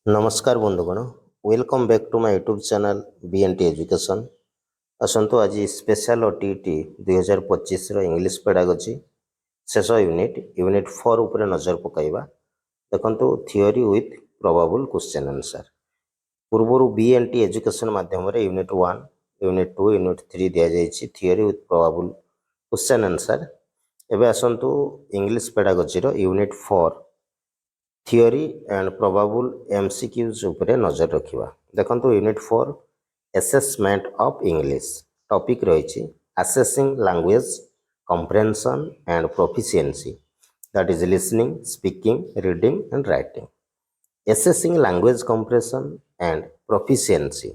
नमस्कार बंधुगण welcome back to my YouTube channel BNT education. आसतु आज स्पेशल ओटीटी 2025 इंग्लिश पेडागोजी शेष यूनिट 4 उपरे नजर पकाइबा। देखंतु theory with probable question answer पूर्व बीएनटी एजुकेशन माध्यम यूनिट 1 यूनिट 2 यूनिट 3 दिया जायछि theory with probable question answer. एबे आसंतु इंग्लिश पेडागोजी रो unit 4 theory and probable MCQs उपरे नजर रखिबा। देखंतु unit 4 assessment of English topic रहिछि assessing language comprehension and proficiency, that is listening, speaking, reading and writing. Assessing language comprehension and proficiency,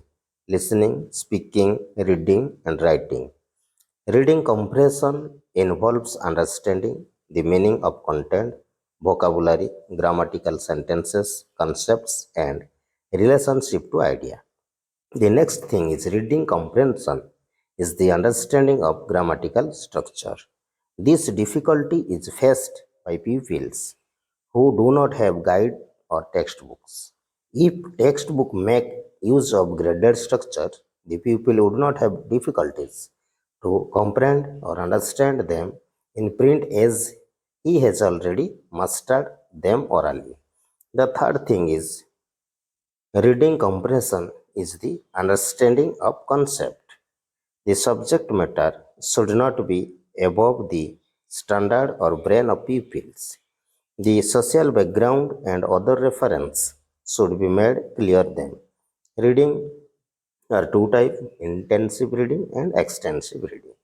listening, speaking, reading and writing. Reading comprehension involves understanding the meaning of content, vocabulary, grammatical sentences, concepts and relationship to idea. The next thing is reading comprehension is the understanding of grammatical structure. This difficulty is faced by pupils who do not have guide or textbooks. If textbook make use of graded structure, the pupil would not have difficulties to comprehend or understand them in print as he has already mastered them orally. The third thing is reading comprehension is the understanding of concept. The subject matter should not be above the standard or brain of pupils. The social background and other reference should be made clear then. Reading are two types, intensive reading and extensive reading.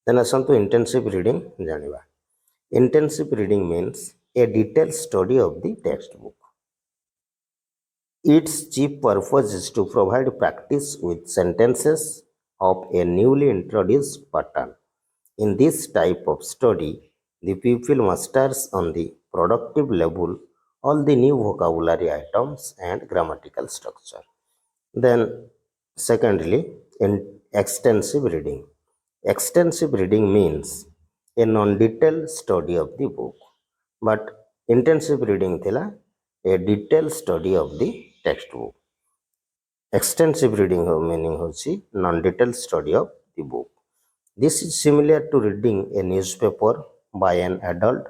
Then asantu intensive reading janiba. Intensive reading means a detailed study of the textbook. Its chief purpose is to provide practice with sentences of a newly introduced pattern. In this type of study, the pupil masters on the productive level all the new vocabulary items and grammatical structure. Then, secondly, in extensive reading. Extensive reading means a non-detailed study of the book, but intensive reading thila a detailed study of the textbook. Extensive reading meaning hochi non-detailed study of the book. This is similar to reading a newspaper by an adult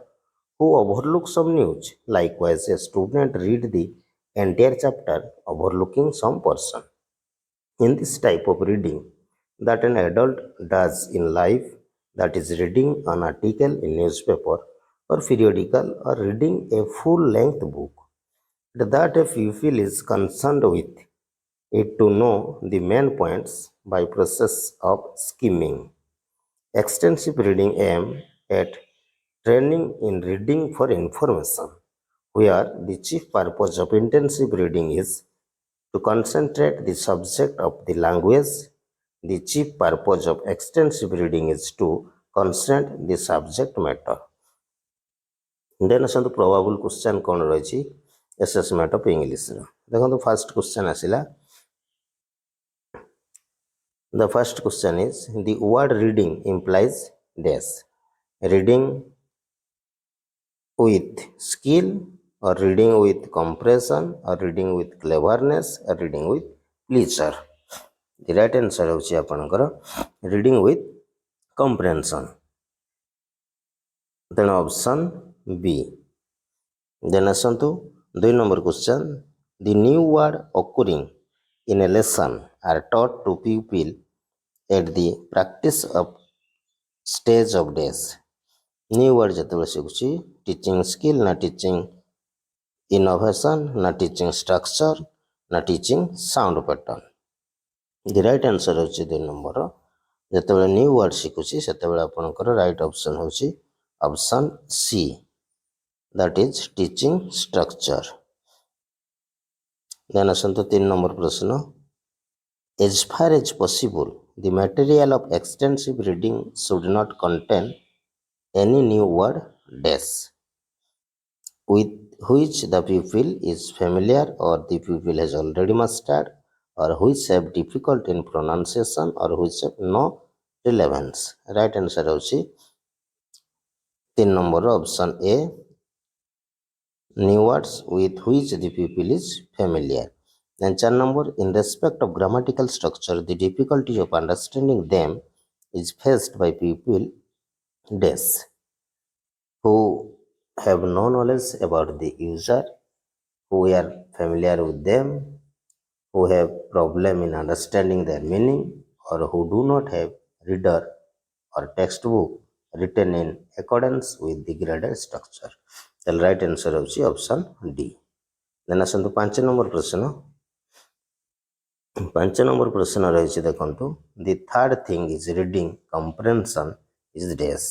who overlooks some news. Likewise, a student read the entire chapter overlooking some portion. In this type of reading that an adult does in life, that is reading an article in newspaper or periodical or reading a full-length book, that a pupil is concerned with it to know the main points by process of skimming. Extensive reading aim at training in reading for information, where the chief purpose of intensive reading is to concentrate the subject of the language. The chief purpose of extensive reading is to concentrate the subject matter. Then asantu probable question kon rahichi assessment of English. Dekhantu first question asila. The first question is the word reading implies dash. Reading with skill or reading with comprehension or reading with cleverness or reading with pleasure. The right answer hochi apanakara reading with comprehension. Then option B. Then asantu 2 number question. The new word occurring in a lesson are taught to pupil at the practice of stage of days. New word ଯେତେବେଳେ ଶିଖୁଛି teaching skill ନା teaching innovation ନା teaching structure ନା teaching sound pattern. The right answer ହେଉଛି 2 number. ଯେତେବେଳେ new word ଶିଖୁଛି ସେତେବେଳେ ଆପଣଙ୍କର right option ହେଉଛି option C, that is teaching structure. Then asantu 3 number ପ୍ରଶ୍ନ. As far as possible, the material of extensive reading should not contain any new word dash with which the pupil is familiar or the pupil has already mastered or which have difficult in pronunciation or which have no relevance. Right answer hochi 3 number option A, new words with which the pupil is familiar. And 4 number, in respect of grammatical structure, the difficulty of understanding them is faced by people dash who have no knowledge about the user, who are familiar with them, who have problem in understanding their meaning, or who do not have reader or textbook written in accordance with the graded structure. The right answer is option D. Then ଆସନ୍ତୁ 5 number ପ୍ରଶ୍ନ। 5 number ପ୍ରଶ୍ନ ରହିଛି ଦେଖନ୍ତୁ, the third thing is reading comprehension is dash,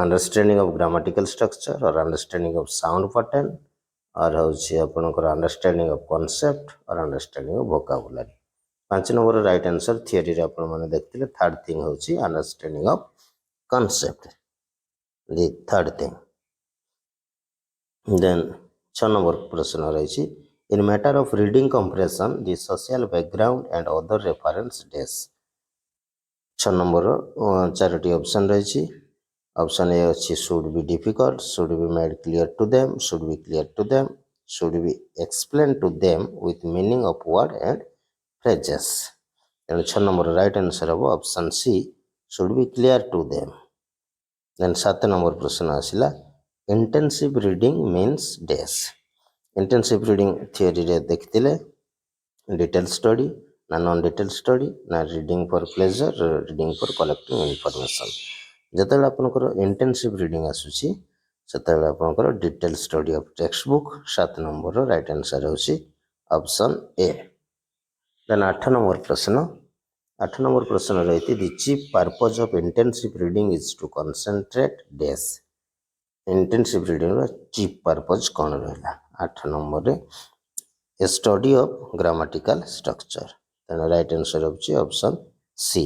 understanding of grammatical structure or understanding of sound pattern or ହେଉଛି ଆପଣଙ୍କର understanding of concept or understanding of vocabulary। 5 number right answer ଥିଓରିରେ ଆପଣମାନେ ଦେଖିଥିଲେ ଥାର୍ଡ ଥିଙ୍ଗ ହେଉଛି understanding of concept, the third thing। Then 6 number ପ୍ରଶ୍ନ ରହିଛି, in matter of reading comprehension the social background and other reference dash। 6 number 4ଟି option ରହିଛି। Option A ଅଛି should be difficult, should be made clear to them, should be clear to them, should be explained to them with meaning of word and phrases। ତେଣୁ 6 number right answer ହେବ option C, should be clear to them। Then 7 number ପ୍ରଶ୍ନ ଆସିଲା, intensive reading means dash। intensive reading ଥିଓରିରେ ଦେଖିଥିଲେ detail study ନା non detail study ନା reading for pleasure, reading for collecting information. ଯେତେବେଳେ ଆପଣଙ୍କର ଇଣ୍ଟେନ୍ସିଭ୍ ରିଡ଼ିଂ ଆସୁଛି ସେତେବେଳେ ଆପଣଙ୍କର detail study of text book. 7 ନମ୍ବରର ରାଇଟ୍ ଆନ୍ସର ହେଉଛି ଅପସନ୍ ଏ। ଦେନ୍ 8 ନମ୍ବର ପ୍ରଶ୍ନ। 8 ନମ୍ବର ପ୍ରଶ୍ନ ରହିଛି, the chief purpose of intensive reading is to concentrate dash. ଇଣ୍ଟେନ୍ସିଭ୍ ରିଡ଼ିଂର ଚିଫ୍ ପର୍ପଜ୍ କ'ଣ ରହିଲା? 8 ନମ୍ବରରେ a study of grammatical structure। ତେଣୁ ରାଇଟ୍ ଆନ୍ସର ହେଉଛି ଅପସନ୍ ସି।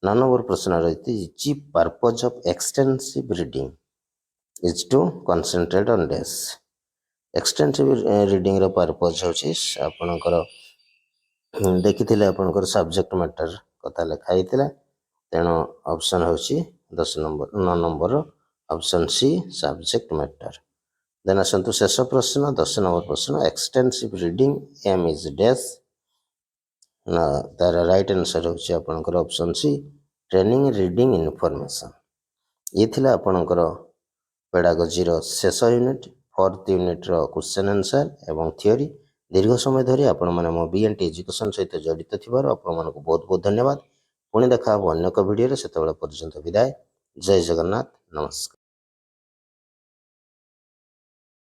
9 ନମ୍ବର ପ୍ରଶ୍ନ ରହିଛି, chief purpose of extensive reading is to concentrate on dash. Extensive ରିଡ଼ିଂର ପର୍ପଜ୍ ହେଉଛି ଆପଣଙ୍କର ଦେଖିଥିଲେ ଆପଣଙ୍କର ସବଜେକ୍ଟ ମ୍ୟାଟର କଥା ଲେଖା ହେଇଥିଲା। ତେଣୁ ଅପସନ୍ ହେଉଛି 9 number option C, subject matter. Then ଆସନ୍ତୁ ଶେଷ ପ୍ରଶ୍ନ 10 ନମ୍ବର ପ୍ରଶ୍ନ, extensive reading aim is dash. ତାର ରାଇଟ୍ ଆନ୍ସର ହେଉଛି ଆପଣଙ୍କର option C, training reading information. ଇଏ ଥିଲା ଆପଣଙ୍କର ପେଡାଗୋଜିର ଶେଷ ୟୁନିଟ୍, 4th ୟୁନିଟ୍ର କ୍ୱେଶ୍ଚନ୍ ଆନ୍ସର ଏବଂ ଥିଓରି। ଦୀର୍ଘ ସମୟ ଧରି ଆପଣମାନେ ମୋ BNT ଏଜୁକେସନ୍ ସହିତ ଜଡ଼ିତ ଥିବାରୁ ଆପଣମାନଙ୍କୁ ବହୁତ ବହୁତ ଧନ୍ୟବାଦ। ପୁଣି ଦେଖା ହେବ ଅନ୍ୟ ଏକ ଭିଡ଼ିଓରେ, ସେତେବେଳେ ପର୍ଯ୍ୟନ୍ତ ବିଦାୟ। ଜୟ ଜଗନ୍ନାଥ, ନମସ୍କାର।